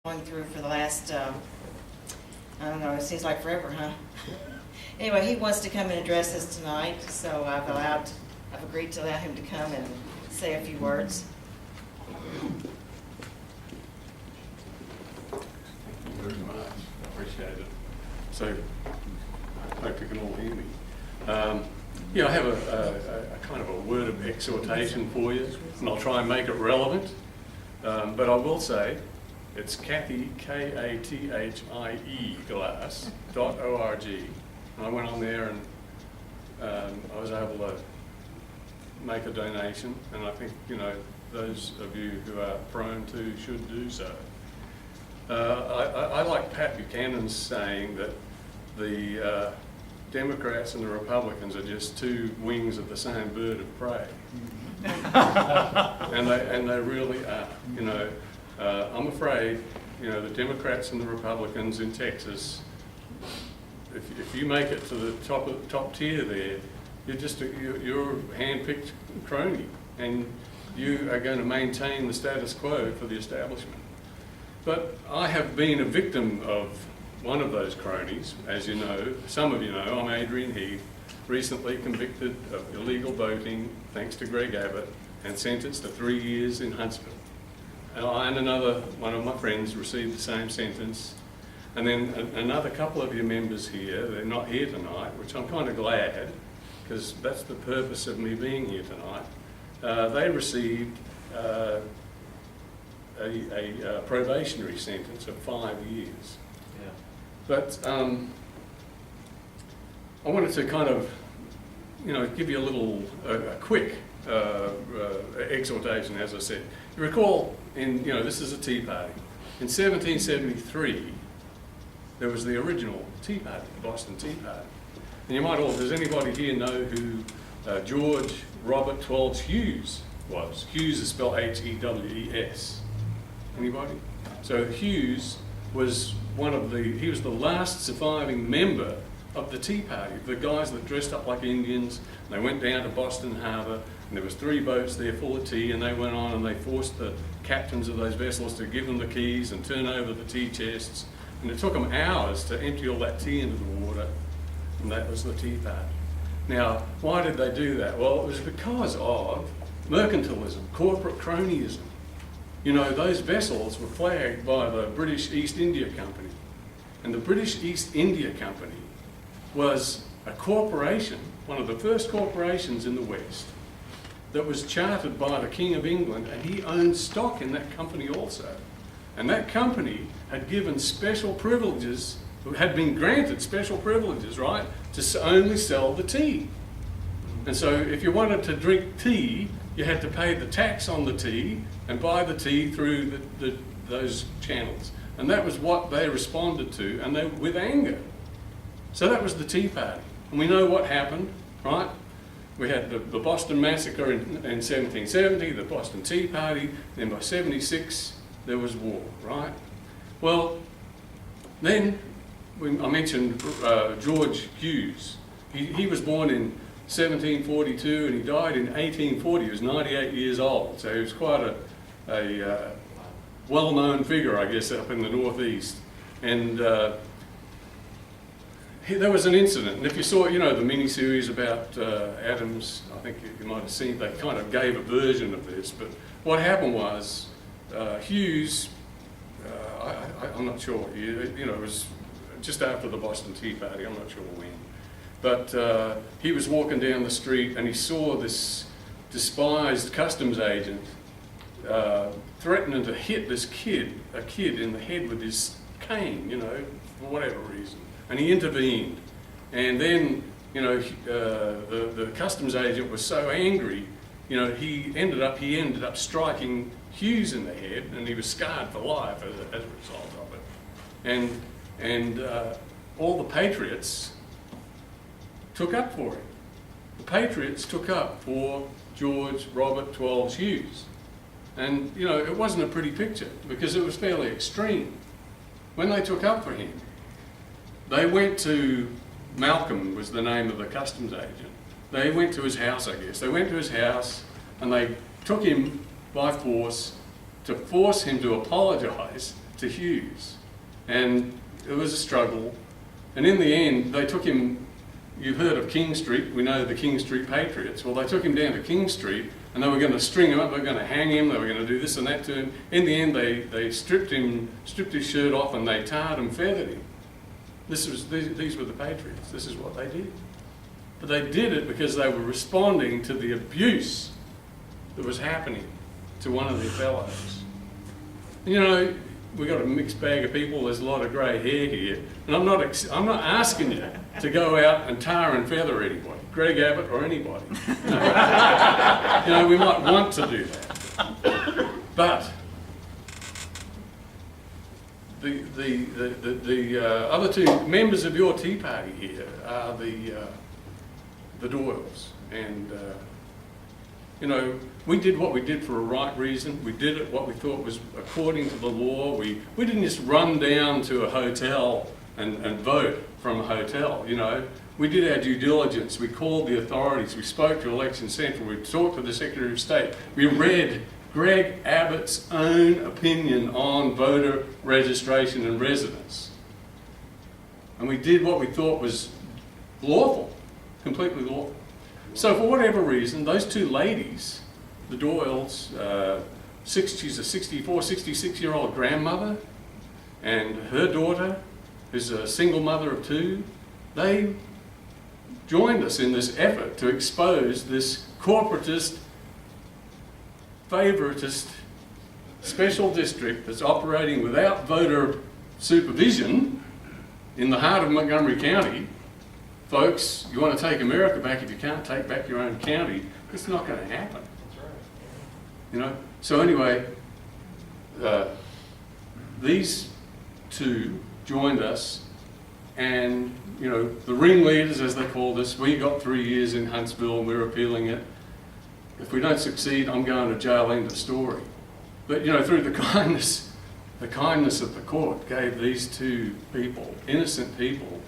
going through for the last, I don't know, it seems like forever, huh? Anyway, he wants to come and address us tonight, so I've agreed to allow him to come and say a few words. Thank you very much. I appreciate it. So, I hope you can all hear me. Yeah, I have a kind of a word of exhortation for you, and I'll try and make it relevant. But I will say, it's Kathy, K-A-T-H-I-E, glass.org. And I went on there and I was able to make a donation, and I think, you know, those of you who are prone to should do so. I like Pat Buchanan's saying that the Democrats and the Republicans are just two wings of the same bird of prey. and they really are. You know, I'm afraid, you know, the Democrats and the Republicans in Texas, if you make it to the top tier there, you're a hand-picked crony, and you are going to maintain the status quo for the establishment. But I have been a victim of one of those cronies, as you know. Some of you know, I'm Adrian Heath, recently convicted of illegal voting, thanks to Greg Abbott, and sentenced to 3 years in Huntsville. And I and another one of my friends received the same sentence. And then another couple of your members here, they're not here tonight, which I'm kind of glad, because that's the purpose of me being here tonight. They received a probationary sentence of 5 years. Yeah. But I wanted to kind of, you know, give you a quick exhortation, as I said. You recall, this is a Tea Party. In 1773, there was the original Tea Party, the Boston Tea Party. And you might all, does anybody here know who George Robert Twelves Hughes was? Hughes is spelled H-E-W-E-S. Anybody? So Hughes was he was the last surviving member of the Tea Party, the guys that dressed up like Indians. And they went down to Boston Harbor, and there was 3 boats there full of tea, and they went on and they forced the captains of those vessels to give them the keys and turn over the tea chests. And it took them hours to empty all that tea into the water, and that was the Tea Party. Now, why did they do that? Well, it was because of mercantilism, corporate cronyism. You know, those vessels were flagged by the British East India Company. And the British East India Company was a corporation, one of the first corporations in the West, that was chartered by the King of England, and he owned stock in that company also. And that company had given special privileges, had been granted special privileges, right, to only sell the tea. And so if you wanted to drink tea, you had to pay the tax on the tea and buy the tea through those channels. And that was what they responded to, and they with anger. So that was the Tea Party. And we know what happened, right? We had the Boston Massacre in 1770, the Boston Tea Party, then by 76 there was war, right? Well, then I mentioned George Hughes. He was born in 1742 and he died in 1840. He was 98 years old, so he was quite a well-known figure, I guess, up in the Northeast. And there was an incident, and if you saw, you know, the mini-series about Adams, I think you might have seen, they kind of gave a version of this, but what happened was Hughes, I'm not sure, it was just after the Boston Tea Party, I'm not sure when, but he was walking down the street and he saw this despised customs agent threatening to hit a kid in the head with his cane, you know, for whatever reason. And he intervened. And then, you know, the customs agent was so angry, you know, he ended up striking Hughes in the head, and he was scarred for life as a result of it. And all the patriots took up for him. The patriots took up for George Robert Twelves Hughes. And, you know, it wasn't a pretty picture because it was fairly extreme. When they took up for him, they went to, Malcolm was the name of the customs agent. They went to his house, I guess. They went to his house and they took him by force to force him to apologise to Hughes. And it was a struggle. And in the end, they took him, you've heard of King Street, we know the King Street Patriots. Well, they took him down to King Street and they were going to string him up, they were going to hang him, they were going to do this and that to him. In the end, they stripped his shirt off and they tarred and feathered him. These were the Patriots, this is what they did. But they did it because they were responding to the abuse that was happening to one of their fellows. And you know, we've got a mixed bag of people, there's a lot of grey hair here, and I'm not asking you to go out and tar and feather anybody, Greg Abbott or anybody. You know, we might want to do that. But the other two members of your Tea Party here are the Doyles. And you know, we did what we did for a right reason. We did it what we thought was according to the law. We didn't just run down to a hotel and vote from a hotel, you know. We did our due diligence. We called the authorities. We spoke to Election Central. We talked to the Secretary of State. We read Greg Abbott's own opinion on voter registration and residence. And we did what we thought was lawful, completely lawful. So for whatever reason, those two ladies, the Doyles, she's a 64, 66-year-old grandmother, and her daughter, who's a single mother of two, they joined us in this effort to expose this corporatist, favoritist special district that's operating without voter supervision in the heart of Montgomery County. Folks, you want to take America back, if you can't take back your own county, it's not going to happen. That's right. You know? So anyway, these two joined us, and you know, the ringleaders, as they called us, we got 3 years in Huntsville and we're appealing it. If we don't succeed, I'm going to jail, end of story. But you know, through the kindness of the court gave these two people, innocent people,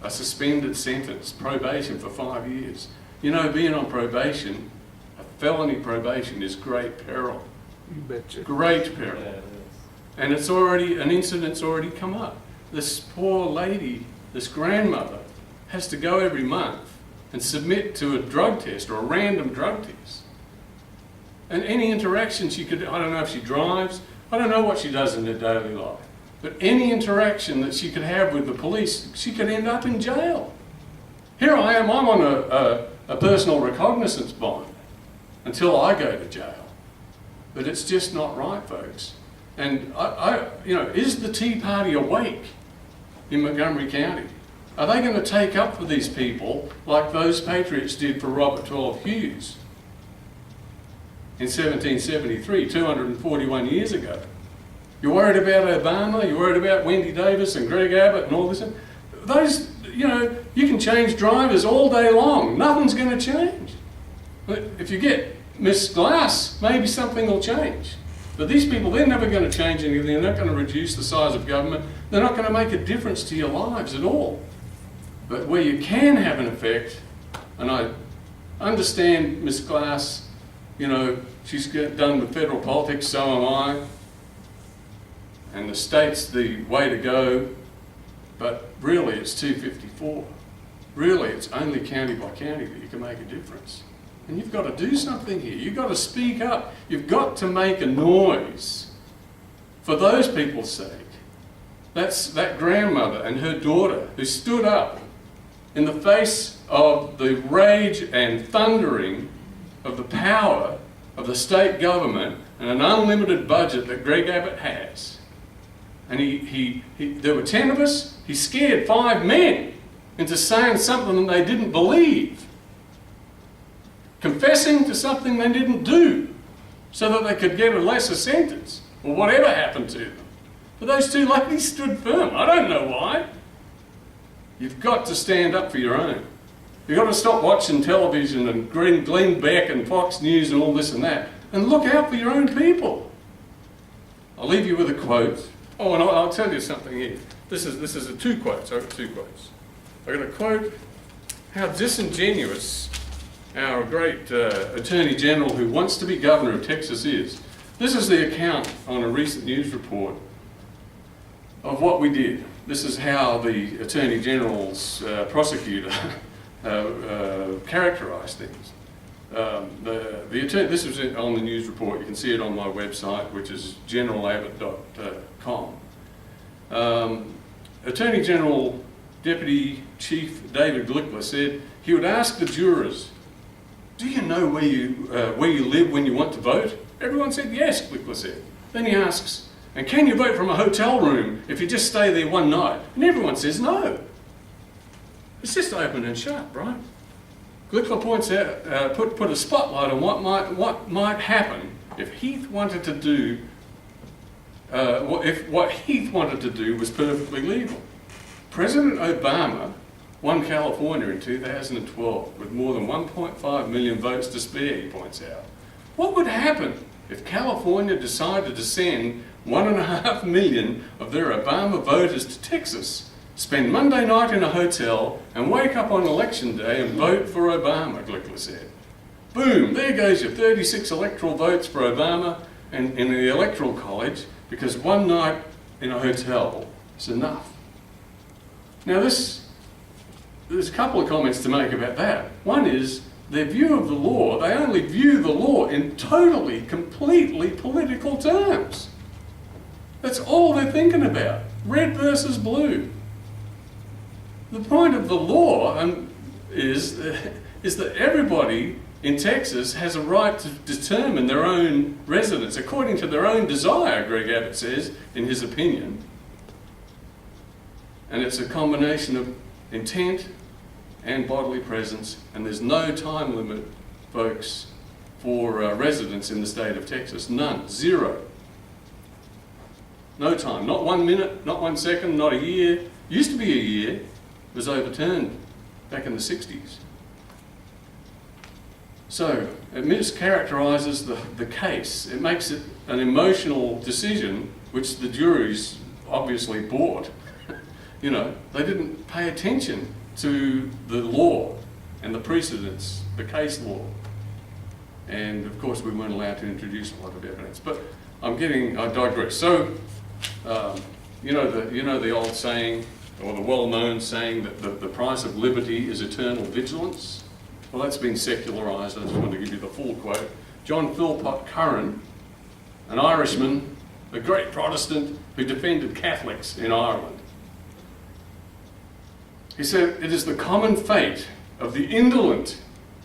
a suspended sentence, probation for 5 years. You know, being on probation, a felony probation is great peril. You betcha. Great peril. Yeah, and it's already, an incident's already come up. This poor lady, this grandmother, has to go every month and submit to a drug test or a random drug test. And any interaction she could, I don't know if she drives, I don't know what she does in her daily life. But any interaction that she could have with the police, she could end up in jail. Here I am, I'm on a personal recognizance bond until I go to jail. But it's just not right, folks. And you know, is the Tea Party awake in Montgomery County? Are they going to take up for these people like those Patriots did for Robert 12 Hughes in 1773, 241 years ago? You're worried about Obama, you're worried about Wendy Davis and Greg Abbott and all this. Those, you know, you can change drivers all day long. Nothing's going to change. But if you get Miss Glass, maybe something will change. But these people, they're never going to change anything. They're not going to reduce the size of government. They're not going to make a difference to your lives at all. But where you can have an effect, and I understand Miss Glass, you know, she's done with federal politics, so am I. And the state's the way to go, but really it's 254. Really it's only county by county that you can make a difference. And you've got to do something here. You've got to speak up. You've got to make a noise for those people's sake. That's that grandmother and her daughter who stood up in the face of the rage and thundering of the power of the state government and an unlimited budget that Greg Abbott has. And there were 10 of us, he scared 5 men into saying something they didn't believe. Confessing to something they didn't do so that they could get a lesser sentence or whatever happened to them. But those two ladies stood firm. I don't know why. You've got to stand up for your own. You've got to stop watching television and Glenn Beck and Fox News and all this and that and look out for your own people. I'll leave you with a quote. Oh, and I'll tell you something here. This is 2 quotes. I've got 2 quotes. I've got a quote how disingenuous our great Attorney General who wants to be Governor of Texas is. This is the account on a recent news report of what we did. This is how the Attorney General's prosecutor characterised things. This was on the news report. You can see it on my website, which is generalabbott.com. Attorney General Deputy Chief David Glickler said he would ask the jurors, "Do you know where you live when you want to vote?" Everyone said yes, Glickler said. Then he asks, "And can you vote from a hotel room if you just stay there one night?" And everyone says no. It's just open and shut, right? Glickler points out, put a spotlight on what might happen if Heath wanted to do, if what Heath wanted to do was perfectly legal. President Obama won California in 2012 with more than 1.5 million votes to spare, he points out. What would happen if California decided to send 1.5 million of their Obama voters to Texas, spend Monday night in a hotel, and wake up on election day and vote for Obama, Glickler said. Boom, there goes your 36 electoral votes for Obama and in the Electoral College, because one night in a hotel is enough. Now there's a couple of comments to make about that. One is their view of the law, they only view the law in totally, completely political terms. That's all they're thinking about, red versus blue. The point of the law is that everybody in Texas has a right to determine their own residence according to their own desire, Greg Abbott says in his opinion. And it's a combination of intent and bodily presence, and there's no time limit, folks, for residents in the state of Texas. None. Zero. No time. Not 1 minute, not 1 second, not a year. Used to be a year. Was overturned back in the 60s. So it mischaracterises the case. It makes it an emotional decision which the juries obviously bought. You know, they didn't pay attention to the law and the precedents, the case law. And of course we weren't allowed to introduce a lot of evidence. But I digress. So, you know the old saying, or the well-known saying that the price of liberty is eternal vigilance? Well, that's been secularised. I just want to give you the full quote. John Philpott Curran, an Irishman, a great Protestant who defended Catholics in Ireland. He said, "It is the common fate of the indolent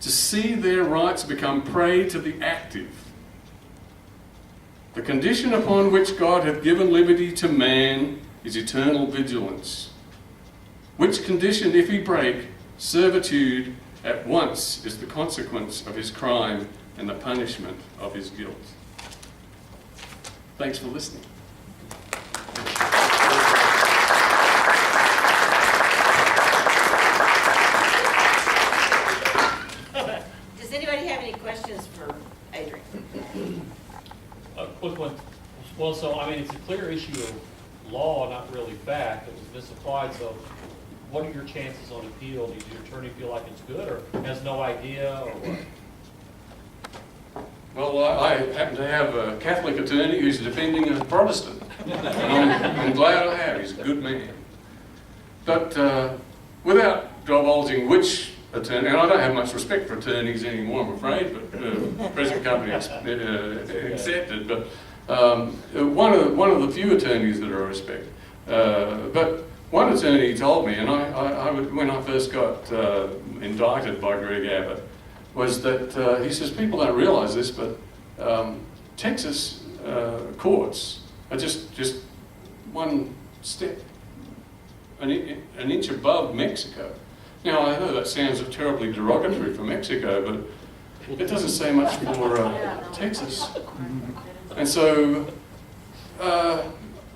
to see their rights become prey to the active. The condition upon which God hath given liberty to man is eternal vigilance, which condition, if he break, servitude at once is the consequence of his crime and the punishment of his guilt." Thanks for listening. Does anybody have any questions for Adrian? A quick one. Well, so, I mean, it's a clear issue of law, not really fact. It was misapplied, so what are your chances on appeal? Does your attorney feel like it's good, or has no idea, or what? Well, I happen to have a Catholic attorney who's defending a Protestant. I'm glad I have. He's a good man. But without divulging which attorney, and I don't have much respect for attorneys anymore, I'm afraid, but present company accepted. But one of the few attorneys that I respect. But one attorney told me, and when I first got indicted by Greg Abbott, was that he says people don't realise this, but Texas courts are just one step, an inch above Mexico. Now I know that sounds terribly derogatory for Mexico, but it doesn't say much for Texas. And so,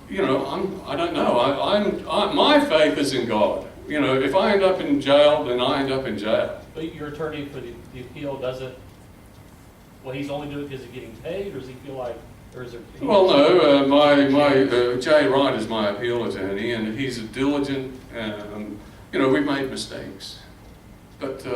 you know, I don't know. My faith is in God. You know, if I end up in jail, then I end up in jail. But your attorney for the appeal doesn't, well, he's only doing it because he's getting paid, or does he feel like, or is there? Well, no, Jay Wright is my appeal attorney, and he's a diligent, you know, we've made mistakes, but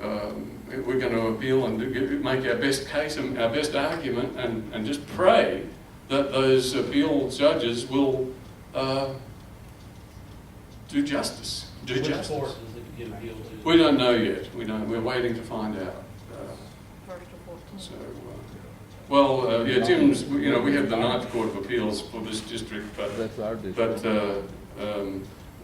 we're going to appeal and make our best case and our best argument, and just pray that those appeal judges will do justice. Do Which justice. court does it get appealed to? We don't know yet. We don't. We're waiting to find out. Article 14. So, yeah, Jim's. You know, we have the Ninth Court of Appeals for this district, but That's our district.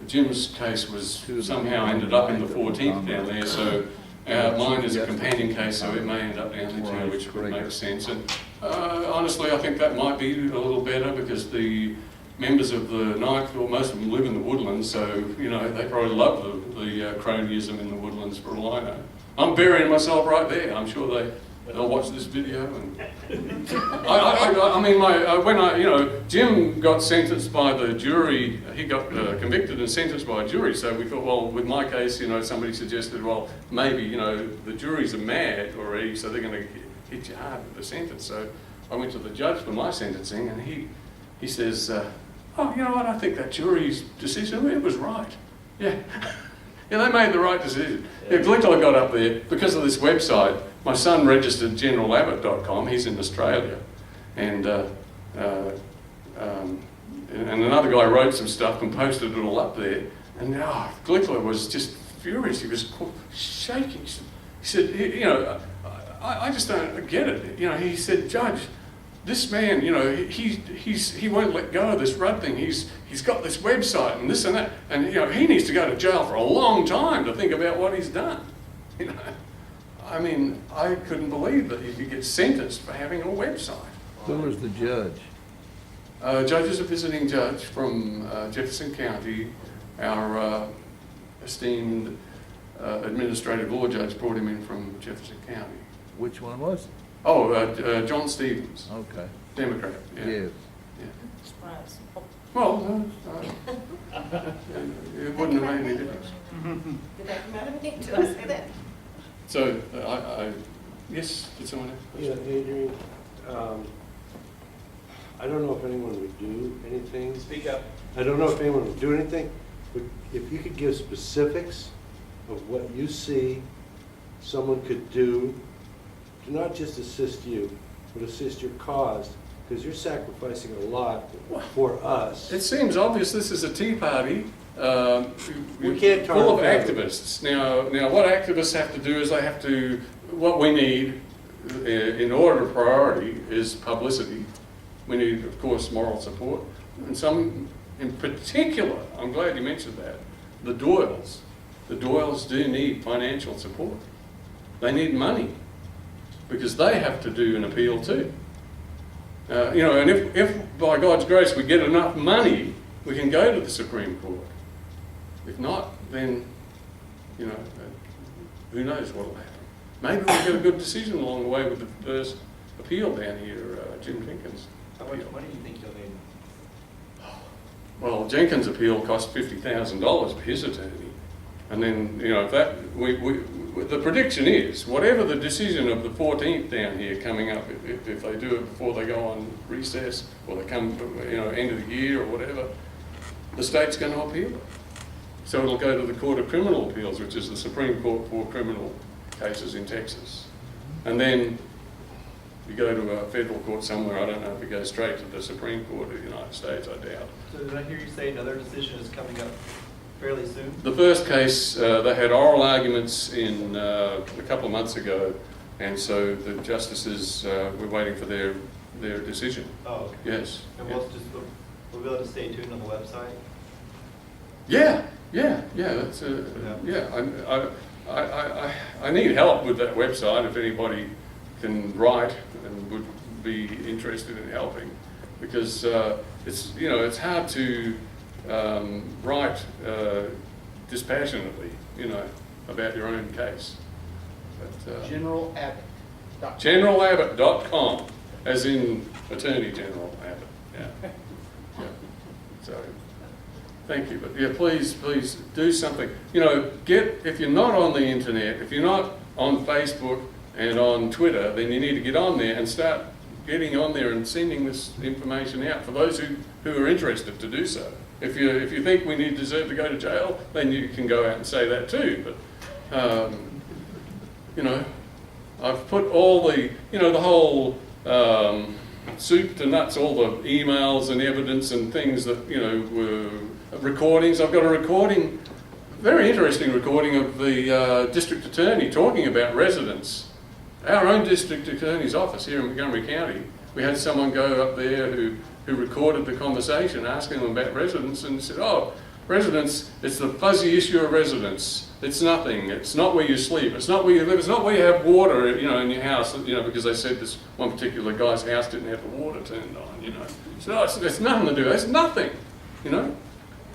Jim's case was somehow ended up in the 14th down there. So mine is a companion case, so it may end up down there too, which would make sense. And honestly, I think that might be a little better because the members of the Ninth, or most of them live in the Woodlands, so you know they probably love the cronyism in the Woodlands for all I know. I'm burying myself right there. I'm sure they'll watch this video. And I mean, Jim got sentenced by the jury. He got convicted and sentenced by a jury. So we thought, well, with my case, somebody suggested, well, maybe the juries are mad already, so they're going to hit you hard with the sentence. So I went to the judge for my sentencing, and he says, oh, you know what? I think that jury's decision, it was right. Yeah. Yeah, they made the right decision. Yeah, Glencoe got up there because of this website. My son registered generalabbott.com. He's in Australia, and another guy wrote some stuff and posted it all up there. And Glencoe was just furious. He was shaking. He said, I just don't get it. He said, Judge, this man, he won't let go of this RUD thing. He's got this website and this and that, and he needs to go to jail for a long time to think about what he's done. I mean, I couldn't believe that he could get sentenced for having a website. Who was the judge? Judge is a visiting judge from Jefferson County. Our esteemed administrative law judge brought him in from Jefferson County. Which one was it? Oh, John Stevens. Okay. Democrat. Yeah. Yes. Yeah. Surprise. Well, it wouldn't have made any difference. Did that come out of me? Did I say that? So, yes, did someone have a Yeah, question? Adrian, I don't know if anyone would do anything. Speak up. I don't know if anyone would do anything, but if you could give specifics of what you see someone could do to not just assist you, but assist your cause, because you're sacrificing a lot for us. It seems obvious this is a Tea Party We can't talk full of about it. activists. Now, what activists have to do is what we need in order of priority is publicity. We need, of course, moral support. And some, in particular, I'm glad you mentioned that, the Doyles. The Doyles do need financial support. They need money because they have to do an appeal too. And if by God's grace we get enough money, we can go to the Supreme Court. If not, then, who knows what will happen. Maybe we'll get a good decision along the way with the first appeal down here, Jim Jenkins' How much appeal. money do you think you'll need? Well, Jenkins' appeal cost $50,000 for his attorney. And then, if that, the prediction is, whatever the decision of the 14th down here coming up, if they do it before they go on recess, or they come, end of the year or whatever, the state's going to appeal it. So it'll go to the Court of Criminal Appeals, which is the Supreme Court for criminal cases in Texas. And then you go to a federal court somewhere. I don't know if it goes straight to the Supreme Court of the United States, I doubt. So did I hear you say another decision is coming up fairly soon? The first case, they had oral arguments in a couple of months ago, and so the justices were waiting for their decision. Oh, okay. Yes. And Yeah. we'll be able to stay tuned on the website? Yeah. That's I need help with that website. If anybody can write and would be interested in helping, because it's hard to write dispassionately, about your own case. But, generalabbott.com, as in Attorney General Abbott. Yeah. So, thank you. But yeah, please do something. If you're not on the internet, if you're not on Facebook and on Twitter, then you need to get on there and start getting on there and sending this information out for those who are interested to do so. If you think we deserve to go to jail, then you can go out and say that too. But I've put all the the whole soup to nuts, all the emails and evidence and things that, you know, were recordings. I've got a recording, very interesting recording of the district attorney talking about residents. Our own district attorney's office here in Montgomery County, we had someone go up there who recorded the conversation asking them about residents and said, oh, residents, it's the fuzzy issue of residents. It's nothing. It's not where you sleep. It's not where you live. It's not where you have water, you know, in your house, you know, because they said this one particular guy's house didn't have the water turned on, you know. So it's nothing to do. It's nothing, you know.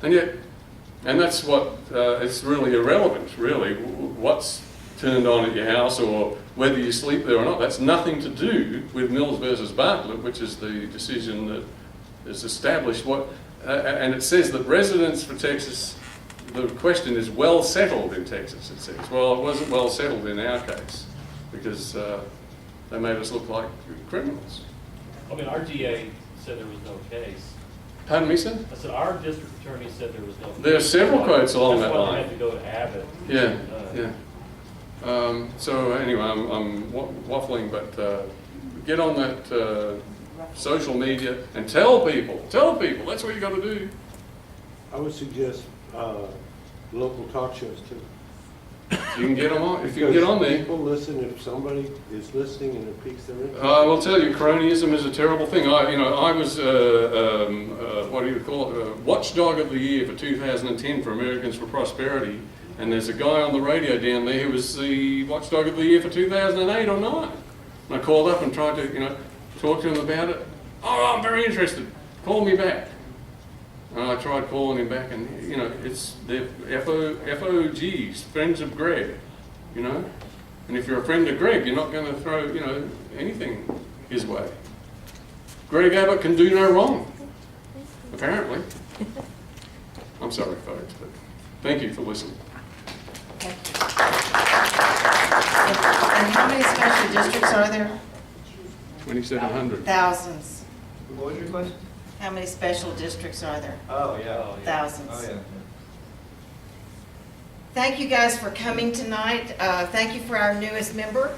And yet, and that's what, it's really irrelevant, really, what's turned on at your house or whether you sleep there or not. That's nothing to do with Mills versus Bartlett, which is the decision that is established what, and it says that residents for Texas, the question is well settled in Texas, it says. Well, it wasn't well settled in our case because they made us look like criminals. I mean, our DA said there was no case. Pardon me, sir? I said, our district attorney said there was no case. There are several quotes along that That's why line. they had to go to Abbott. Yeah, yeah. So anyway, I'm waffling, but get on that social media and tell people, that's what you got to do. I would suggest local talk shows too. You can get them on, if you can get on there. People listen, if somebody is listening and it piques their interest. I will tell you, cronyism is a terrible thing. I was, what do you call it, watchdog of the year for 2010 for Americans for Prosperity. And there's a guy on the radio down there who was the watchdog of the year for 2008 or 9. And I called up and tried to, you know, talk to him about it. Oh, I'm very interested. Call me back. And I tried calling him back, and you know, it's the FOGs, friends of Greg, you know. And if you're a friend of Greg, you're not going to throw, you know, anything his way. Greg Abbott can do no wrong, apparently. I'm sorry, folks, but thank you for listening. Thank you. And how many special districts are there? 2700. Thousands. What was your question? How many special districts are there? Oh, yeah. Oh, yeah. Thousands. Oh, yeah. Thank you guys for coming tonight. Thank you for our newest member.